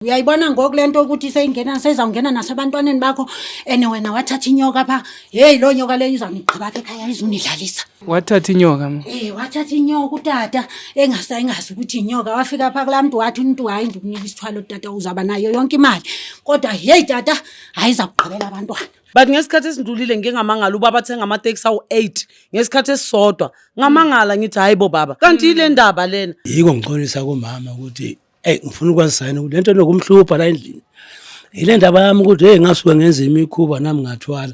Uyayibona ngoku lento ukuthi seyizawungena nasebantwaneni bakho and wena wathatha inyoka pha. Hey, lo nyoka leyo izawunigqiba apha ekhaya izunidlalisa. Wathatha inyoka ma? Wathatha inyoka utata engazi ukuthi inyoka. Wafika pha kulaa mntu wathi umuntu hayi ndikunika isithwalo tata uzaba nayo yonke imali. Kodwa hey tata hayi izakugqibela abantwana. But ngesikhathi esindulile ngingamangala ubaba athenga amateksi awu-8 ngesikhathi esisodwa. Ngamangala ngithi hayibo baba. Kanti ile ndaba lena. Yiko ngiqonisa kumama ukuthi ngifuna ukwazisayina ukuthi lento nokumhlupha la endlini. Ile ndaba yami ukuthi ngasuke ngenza imikhuba nami ngathwala.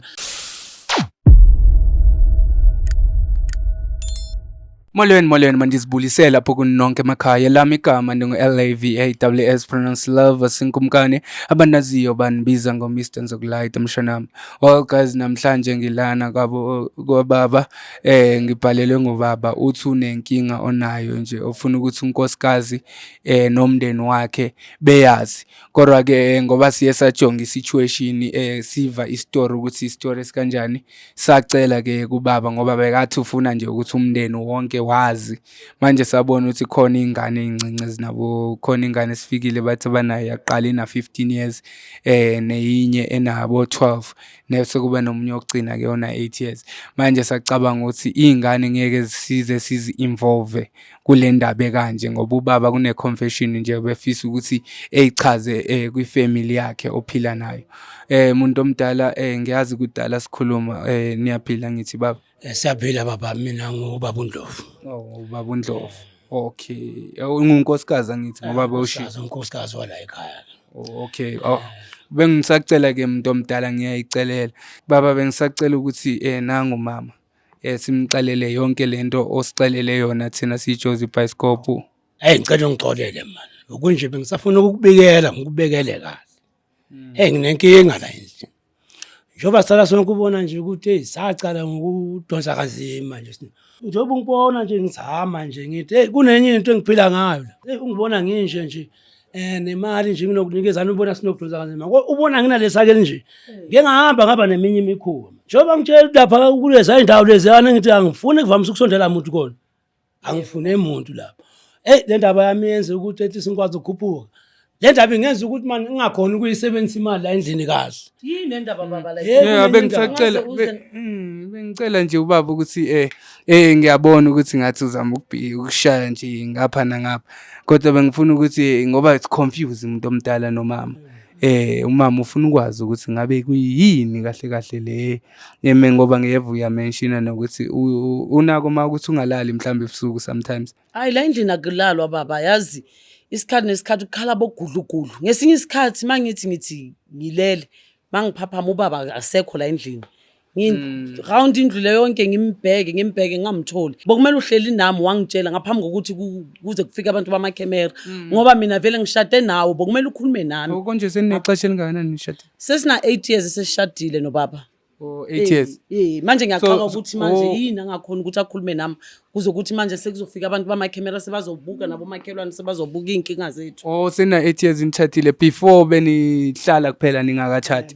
Molweni mandizibulisela lapho kunonke emakhaya lami igama ndingu-LAVAWS pronounce love asinkumkane abanaziyo banibiza ngo-Mr Nzokulayita mshanami. Well guys, namhlanje ngilana kwababa ngibhalelwe ngubaba uthi unenkinga onayo nje ofuna ukuthi unkosikazi nomndeni wakhe beyazi. Kodwa ke ngoba siye sajonga isituation siva istory ukuthi istory esikanjani, sacela ke kubaba ngoba bekathi ufuna nje ukuthi umndeni wonke wazi. Manje sabona ukuthi khona ingane ezincinci ezinabo, khona ingane esifikile bathi banayo yaqala ina 15 years neyinye enabo 12 nese kuba nomunye ogcina ke yona 8 years. Manje sacabanga ukuthi izingane ngeke sizi involve kule ndaba kanje ngoba ubaba kune confession nje befisa ukuthi eyichaze kwifamily yakhe ophila nayo. Umuntu omdala ngiyazi kudala sikhuluma niyaphila ngithi baba. Siyaphila baba, mina ngubaba uNdlovu. Ubaba uNdlovu. Okay. Ungunkosikazi angithi ngoba bawushisa unkosikazi wala ekhaya. Okay. Bengisacela ke umuntu omdala ngiyayicelela. Baba bengisacela ukuthi nangu mama simxelele yonke lento osicelele yona thina siJozi Bioscope. Ngicela ungixolele man. Okunje bengisafuna ukubikela ngikubekele kahle. Nginenkinga la endlini. Njoba sala sonke ubona nje ukuthi sacala ngokudonsa kanzima nje. Njoba ungibona nje ngizama nje ngithi kunenye into engiphila ngayo la. Ungibona nje nemali nje nginokunikeza ubona sinokudonsa kanzima. Ubona nginalesake nje. Ngeke ngaba neminye imikhuba. Njoba ngitshela lapha kulezi indawo lezi yana ngithi angifuni kuvamise ukusondela umuntu khona. Angifune umuntu lapha. Le ndaba yami yenze ukuthi ethi sinkwazi ukukhuphuka. Le ndaba ingenza ukuthi manje ngingakhona ukuyisebenzisa imali la endlini kahle. Yini le ndaba baba la? Bengicela nje ubaba ukuthi ngiyabona ukuthi ngathi uzama ukushaya nje ngapha nangapha. Kodwa bengifuna ukuthi ngoba it's confuse umuntu omdala nomama. Umama ufuna ukwazi ukuthi ngabe kuyini kahle le yeme ngoba ngiyevuya mention nokuthi unako ukuthi ungalali mhlambe ebusuku sometimes. Hayi la endlini akulalwa baba, yazi isikhathi nesikhathi ukukhala bogudlugudlu. Ngesinye isikhathi mangithi ngilele mangiphaphama ubaba asekho la endlini. Round indlu le yonke ngimbheke ngamtholi. Bokumele uhleli nami wangitshela ngaphambi kokuthi kuze kufike abantu bamakhemera ngoba mina vele ngishade nawo, bokumele ukhulume nami. Konje senexesha elingakanani nishade? Sesina 8 years sesishadile nobaba. 8 years. Manje ngiyaqala ukuthi manje yini angakhona ukuthi akhulume nami kuze ukuthi manje sekuzofika abantu bamakhemera sebazobuka nabo makhelwane sebazobuka inkinga zethu. Sena 8 years nithathile before benihlala kuphela ningakachati.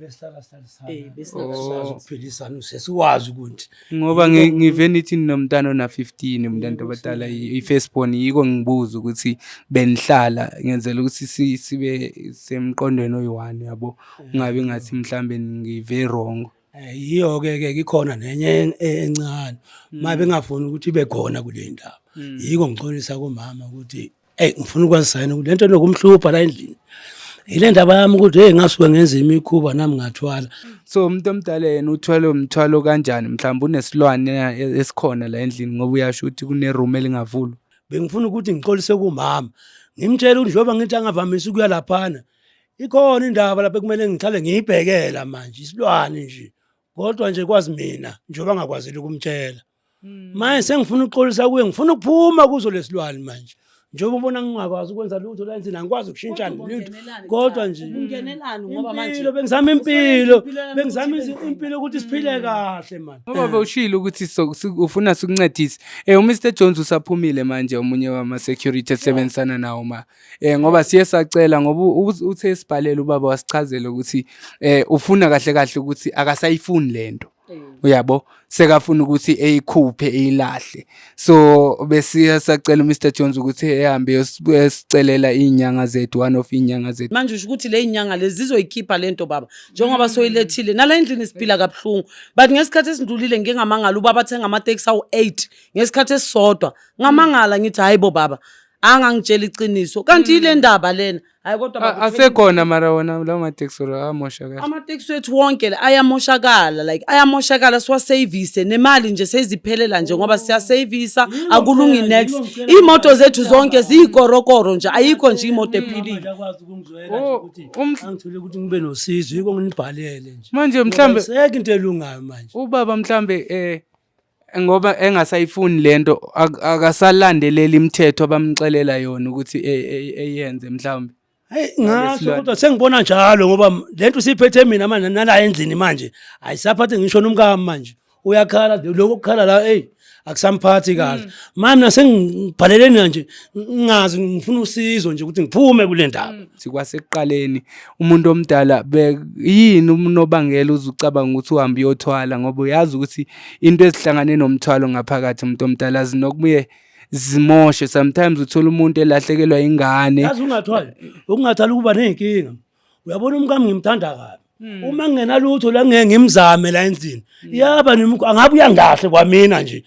Ukuphilisana sesiwazi ukuthi ngoba ngive nithi nomntana ona 15 umntana obadala ifirstborn yiko ngibuza ukuthi benihlala ngenzela ukuthi sibe semqondweni oyi1 yabo ungabe ngathi mhlambe ngive wrong. Yiyo ke ikhona nenye encane mabe ngafuni ukuthi ibe khona kule ndaba. Yiko ngiqonisa kumama ukuthi ngifuna ukwazisayina ukuthi lento nokumhlupha la endlini. Ile ndaba yami ukuthi ngasuke ngenza imikhuba nami ngathwala. So umuntu omdala yena uthwala umthwalo kanjani mhlawumbe unesilwane esikhona la endlini ngoba uyasho ukuthi kune room elingavulwa. Bengifuna ukuthi ngixolise kumama ngimtshela ukuthi njoba ngithi angavamisa ukuya laphana ikhona indaba lapha kumele ngihlale ngiyibhekela manje isilwane nje. Kodwa nje kwazi mina njoba ngakwazile ukumtshela. Manje sengifuna uxolisa kuye, ngifuna ukuphuma kuzo lesilwane manje. Njoba ubona ngingakwazi ukwenza lutho la endlini angikwazi ukushintshana lutho. Kodwa nje ungenelani ngoba manje bengizama impilo ukuthi siphile kahle manje. Ngoba bewushilo ukuthi ufuna sikuncedise. uMr Jones usaphumile manje omunye wama security esebenzisana nawo ngoba siye sacela ngoba uthe sibhalele ubaba wasichazela ukuthi ufuna kahle ukuthi akasayifuni lento. uyabo sekafuna ukuthi eyikhuphe eyilahle so besiya sacela uMr Jones ukuthi ehambe yosicelela inyanga zethu one of inyanga zethu manje usho ukuthi le inyanga lezi zizoyikhipha lento baba njengoba soyilethile nala endlini siphila kabuhlungu but ngesikhathi esindulile ngingamangala ubaba athenga amateksi awu8 ngesikhathi esisodwa ngamangala ngithi hayibo baba angangitshela iqiniso kanti ile ndaba lena hayi kodwa baba asekhona mara wona lawo mateksi amoshakala amateksi wethu wonke ayamoshakala like ayamoshakala siwasavise nemali nje seziphelela nje ngoba siyasavisa akulungi next imoto zethu zonke ziyikorokoro nje ayikho nje imoto ephilile akwazi ukungizwela ukuthi angithole ukuthi ngibe nosizo yiko nginibhalele nje manje mhlambe seke into elungayo manje ubaba mhlambe ngoba engasayifuni lento akasalandelela imithetho abamxelela yona ukuthi eyenze mhlambe hayi ngasho kodwa sengibona njalo ngoba lento siphethe mina manje nala endlini manje ayisaphathe ngisho nomkami manje uyakhala lokho ukukhala la akusamphathi kahle mami sengibhaleleni nje ngingazi ngifuna usizo nje ukuthi ngiphume kule ndaba sikwasekuqaleni umuntu omdala yini unobangela uzucabanga ukuthi uhambe uyothwala ngoba uyazi ukuthi into ezihlangane nomthwalo ngaphakathi umuntu omdala zinokubuye zimoshe sometimes uthola umuntu elahlekelwa ingane yazi ungathali ukuba nenkinga uyabona umkami ngimthanda kabi uma ngingenalutho la ngeke ngimzame la endlini yaba angabe uyangahle kwamina nje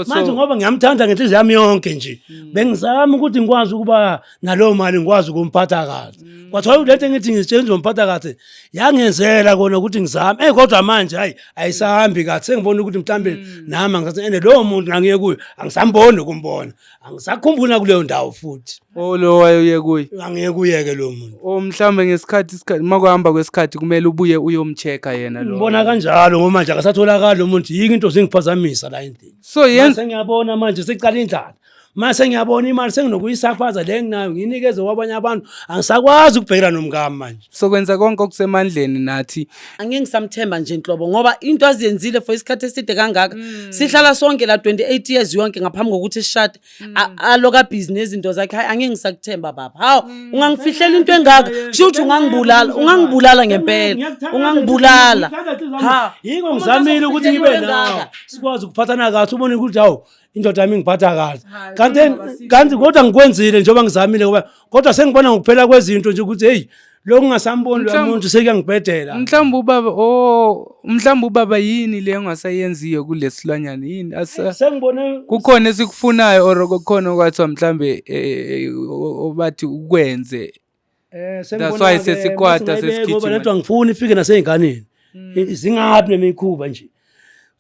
manje ngoba ngiyamthanda ngenhliziyo yami yonke nje bengizama ukuthi ngikwazi ukuba nalowo mali ngikwazi ukumphatha kahle kwathiwa lento ngithi ngitshela uzomphatha kahle yangenzela kona ukuthi ngizame kodwa manje hayi ayisahambi kahle sengibona ukuthi mhlambe nami ngisathi lowo muntu ngiye kuyo angisamboni ukumbona angisakhumbula kuleyo ndawo futhi lo waye kuye angiye kuyeke lo muntu mhlambe ngesikhathi makuhamba kwesikhathi kumele ubuye uyomchecka yena lo ngibona kanjalo ngoba manje akasatholakala lo muntu yiki into sengiphazamisa la endlini so yenza ngiyabona manje secala indlala mase ngiyabona imali senginokuyisafaza le nginayo nginikeze kwabanye abantu angisakwazi ukubhekela nomkami manje so kwenza konke okusemandleni nathi angeke ngisamthemba nje Nhlobo ngoba into aziyenzile for isikhathi eside kangaka sihlala sonke la 28 years yonke ngaphambi kokuthi sishade aloka business izinto zakhe hayi angeke ngisakuthemba baba hawo ungangifihlela into engaka kusho ukuthi ungangibulala ngempela ungangibulala ha yiko ngizamile ukuthi ngibe nawe sikwazi ukuphathana kahle ubone ukuthi hawo indoda yami ngiphatha kahle kanti kodwa ngikwenzile njengoba ngizamile ngoba kodwa sengibona ngokuphela kwezinto nje ukuthi hey lo kungasamboni lo muntu sekuyangibhedela mhlawumbe ubaba yini le ongasayenziyo kulesilwanyana yini sengibone kukhona esikufunayo or kukhona kwathiwa mhlawumbe obathi ukwenze that's why sesikwata sesigijima ngoba lento ngifuna ifike naseyinganeni zingabi nemikhuba nje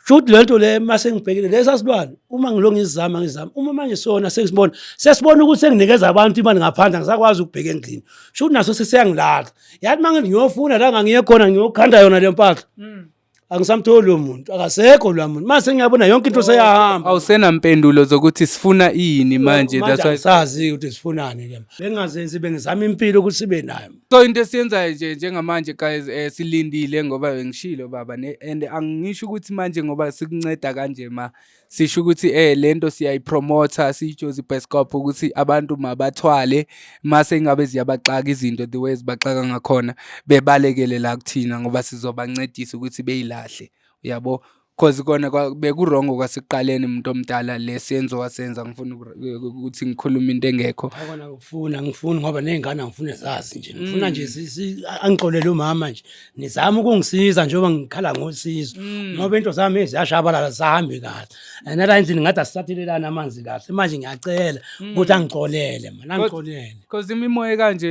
futhi lento le mase ngibhekile lesasilwane uma ngilonga izizama uma manje sona sesibona ukuthi senginikeza abantu imali ngaphandle ngisakwazi ukubheka endlini futhi naso sesiyangilala yathi mangithi ngiyofuna la ngiye khona ngiyokhanda yona le mpahla angisamtholi lo muntu akasekho lo muntu mase ngiyabona yonke into seyahamba awusena impendulo zokuthi sifuna ini manje that's why sazi ukuthi sifunani ke bengazenzi bengizama impilo ukuthi sibe nayo so into esiyenzayo nje njengamanje guys silindile ngoba ngishilo baba and angisho ukuthi manje ngoba sikunceda kanje sisho ukuthi lento siyayipromoter siyijozi Bescope ukuthi abantu mabathwale mase ngabe ziyabaxaka izinto the ways baxaka ngakhona bebalekele la kuthina ngoba sizobancedisa ukuthi beyilahle uyabo cause kona bekurongo kwasekuqaleni umuntu omdala lesenzo wasenza ngifuna ukuthi ngikhuluma into engekho akona ngifuna ngoba nezingane ngifuna zazi nje ngifuna nje angixolele umama nje nizama ukungisiza njengoba ngikhala ngosizo ngoba into zami eziyashabalala zahambi kahle nala endlini ngathi asisathelelana amanzi kahle manje ngiyacela ukuthi angixolele mana angixolele cause imimoya kanje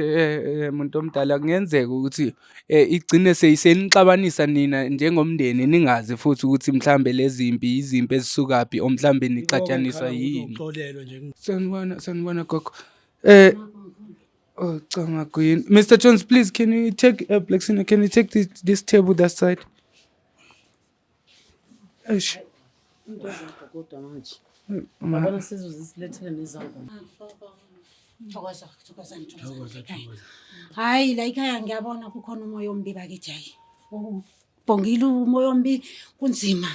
umuntu omdala kungenzeka ukuthi igcine seyisenixabanisa nina njengomndeni ningazi futhi ukuthi mhlambe lezimpi izimpi ezisukaphi omhlambe nixatshaniswa yini sanibona gogo changa kuyini Mr Jones please can you take Blacksina can you take this table that side eish kodwa manje mabona sizozisilethele nezango thokoza hayi la ikhaya ngiyabona kukhona umoya ombi bakithi hayi bongile umoya ombi kunzima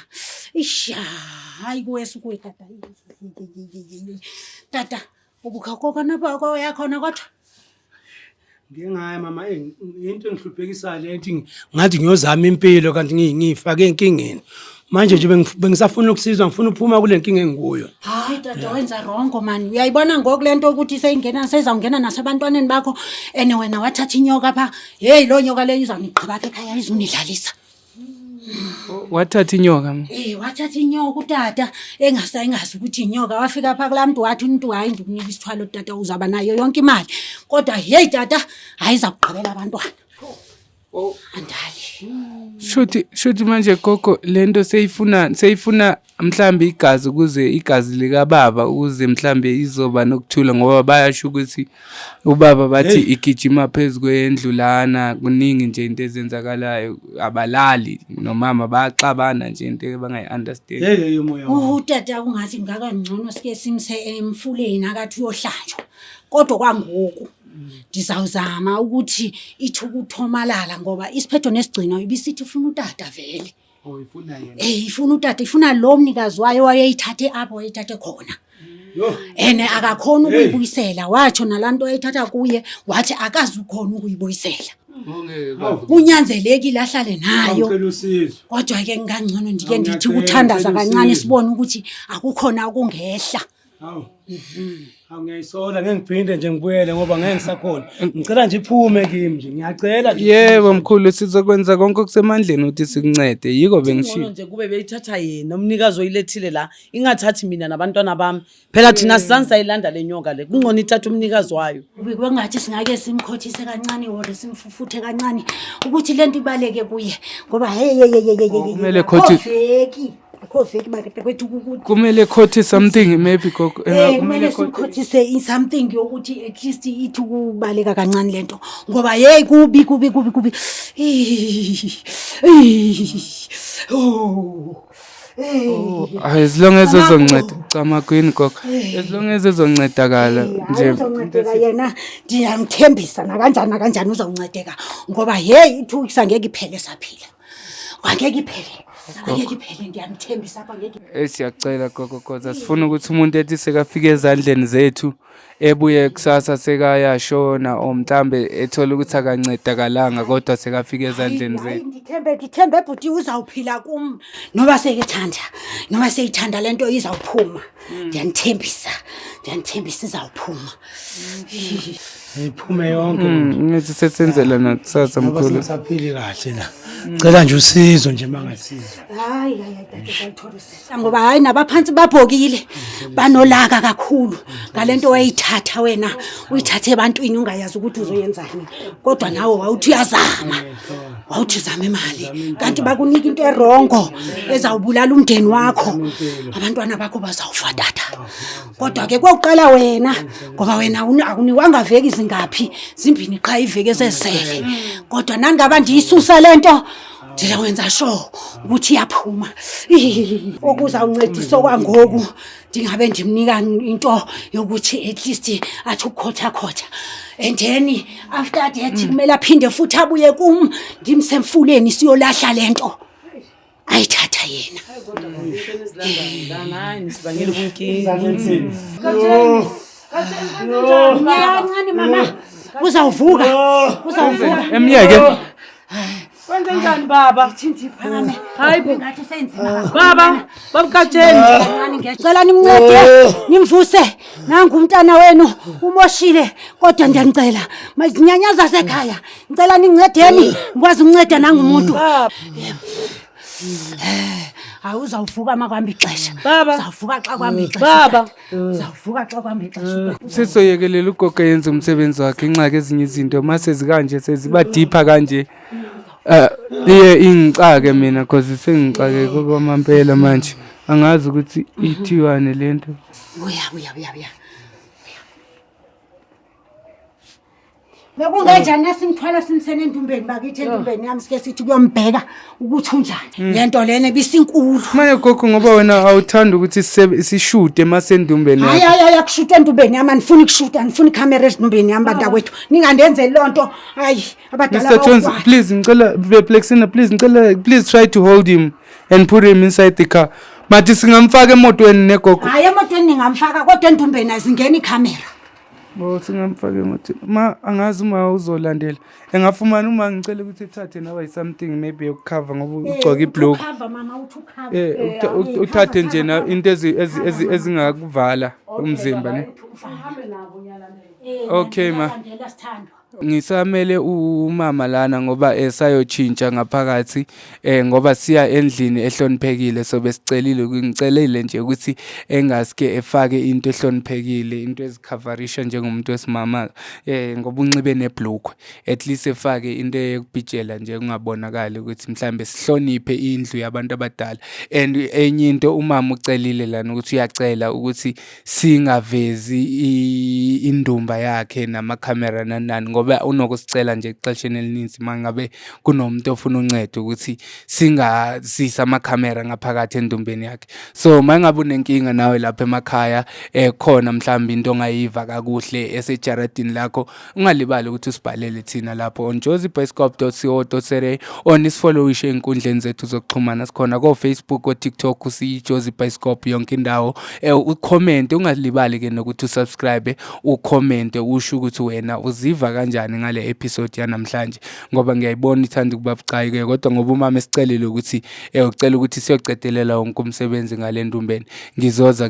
hayi kuwe tata ubukhakoka nabako yakhona kodwa ngingaya mama into engihluphekisa le nto ngathi ngiyozama impilo kanti ngifake enkingeni manje nje bengisafuna ukusizwa ngifuna uphuma kule nkinga engikuyo. Hayi tata wenza wrong man. Uyayibona ngokulento ukuthi seyizawungena nasebantwaneni bakho ene wena wathatha inyoka pha. Hey lo nyoka leyo izawuniqhiba apha ekhaya izunidlalisa. Wathatha inyoka. Wathatha inyoka utata engasayengazi ukuthi inyoka wafika pha kulaa mntu wathi umuntu hayi ndikunika isithwalo tata uzaba nayo yonke imali. Kodwa hey tata hayiza kuqhubela abantwana. Andali. Shuthi manje gogo lento seyifuna mhlambe igazi ukuze igazi lika baba ukuze mhlambe izoba nokuthula ngoba bayasho ukuthi ubaba bathi igijima phezulu kwendlu lana kuningi nje into ezenzakalayo abalali nomama baxabana nje into abangayiunderstand. Hey moya. Utata ungathi ngakangcono sike simse emfuleni akathi uyohlanjwa. Kodwa kwangoku ndizawuzama ukuthi ithuka uthomalala ngoba isiphetho nesigcino ibisithi ufuna utata vele. Ifuna yena. Ifuna utata ifuna lo mnikazi wayo wayeyithathe apho wayithathe khona. Ene akakhona ukuyibuyisela watsho nalanto ayithatha kuye wathi akazi ukhona ukuyibuyisela. Kunyanzelekile ahlale nayo. Kodwa ke ngangcono ndike ndithi ukuthandaza kancane sibone ukuthi akukhona okungehla. Angiyayisola ngiphinde nje ngibuyele ngoba ngeke ngisakhona. Ngicela nje iphume kimi nje. Ngiyacela nje. Yebo mkhulu sizokwenza konke okusemandleni ukuthi sikuncede. Yiko bengishiya. Nje kube beyithatha yena umnikazi oyilethile la ingathathi mina nabantwana bami. Phela thina sizansa ilanda lenyoka le. Kungcono ithatha umnikazi wayo. Kwengathi singake simkhothise kancane or simfufuthe kancane ukuthi lento ibaleke kuye ngoba kumele khothi kumele khothi something maybe gogo kumele sikhothise something yokuthi at least ithi kubaleka kancane lento ngoba hey kubi as long as uzonceda chama queen gogo as long as uzoncedakala nje uzoncedeka yena ndiyamthembisa nakanjani uzoncedeka ngoba hey ithusa ngeke iphele saphila ngeke iphele ndiyamthembisa apha ngeke. Siyacela gogo cause sifuna ukuthi umuntu ethi sekafika ezandleni zethu ebuye kusasa sekayashona o mhlambe ethola ukuthi akancedakalanga kodwa sekafika ezandleni zethu. Ngithembe bhuti uzawuphila kum noba seyithanda lento izawuphuma. Ndiyanithembisa izawuphuma. Iphume yonke. Ngithi sesenzela nakusasa mkhulu. Ngisaphili kahle la. Ngicela nje usizo nje mangasiza. Hayi ngiyayitholisisa ngoba hayi nabaphansi babhokile banolaka kakhulu ngalento wayithatha wena uyithathe ebantwini ungayazi ukuthi uzoyenzani kodwa nawe wawuthi uyazama wawuthi uzama imali kanti bakunika into erongo ezawubulala umndeni wakho abantwana bakho bazawufa tata kodwa ke kokuqala wena ngoba wena akuniwanga veki zingaphi zimbini qha iveki ezesele kodwa nangaba ndiyisusa lento ndizawenza sure ukuthi iyaphuma okuzawuncedisa kwangoku ndingabe ndimnika into yokuthi at least athi ukukhotha and then after that kumele aphinde futhi abuye kum ndimsemfuleni siyolahla lento ayithatha yena. Kancane mama uzawuvuka emnyeke Kwenze njani baba? Phakame. Hayi ngathi senzima. Baba, babukatsheni. Ngicela nimncede, nimvuse. Nangu umntana wenu umoshile kodwa ndiyanicela. Mazinyanyaza sekhaya. Ngicela nincedeni, ngikwazi ukunceda nangumuntu. Awuzawuvuka makwambi ixesha. Uzawuvuka xa kwambi ixesha. Baba, uzawuvuka xa kwambi ixesha. Sisoyekelela ugogo yenza umsebenzi wakhe inxaki ezinye izinto mase zikanje seziba deeper kanje. Ingicake mina cause sengicake kwamampela manje angazi ukuthi ithiwane lento. Uya. Bekungenjani asimthwala simsene endumbeni bakithi endumbeni yami sike sithi kuyombheka ukuthi unjani. Lento lena bisinkulu. Manje gogo ngoba wena awuthanda ukuthi sishude masendumbeni yakho. Hayi akushuta endumbeni yami anifuni ukushuta anifuni camera endumbeni yami bantakwethu. Ningandenze lonto hayi abadala Mr. Jones please ngicela Plexina please ngicela please try to hold him and put him inside the car. Mathi singamfaka emotweni negogo. Hayi emotweni ningamfaka kodwa endumbeni azingeni icamera. Singamfake ngothi angazi uma uzolandela engafumana uma ngicela ukuthi ethathe nawe something maybe yokukhava ngoba ugcoka ibhlukwe. Ukhava mama uthi ukhava. Uthathe nje na into ezingakuvala umzimba ne. Okay ma. Ngisamele umama lana ngoba esayotshintsha ngaphakathi ngoba siya endlini ehloniphekile so ngicelile nje ukuthi engasike efake into ehloniphekile into ezikhavarisha njengomuntu wesimama ngoba unxibe nebhlukwe at least efake into yokubhijela nje kungabonakali ukuthi mhlambe sihloniphe indlu yabantu abadala. And enye into umama ucelile lana ukuthi uyacela ukuthi singavezi indumba yakhe namakhamera nanani ngoba unokusicela nje exesheni elininzi mangabe kunomuntu ofuna uncedo ukuthi singazisa amakhamera ngaphakathi endumbeni yakhe. So mangabe unenkinga nawe lapha emakhaya khona mhlawumbe into ongayiva kakuhle esejaradini lakho ungalibali ukuthi usibhalele thina lapho on josiebioscope.co.za nisfollowishe einkundleni zethu zokuxhumana sikhona ko Facebook ko TikTok usiJosie Bioscope yonke indawo ucomment ungalibali ke nokuthi usubscribe ucomment usho ukuthi wena uziva kanjani ngale episode yanamhlanje ngoba ngiyayibona ithanda ukuba bucayi ke kodwa ngoba umama esicelile ukuthi ucela ukuthi siyocedelela wonke umsebenzi ngale ndumbeni ngizoza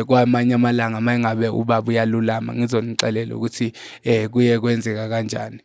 kwamanye amalanga mangabe ubaba uyalulama ngizonixelela ukuthi kuye kwenzeka kanjani.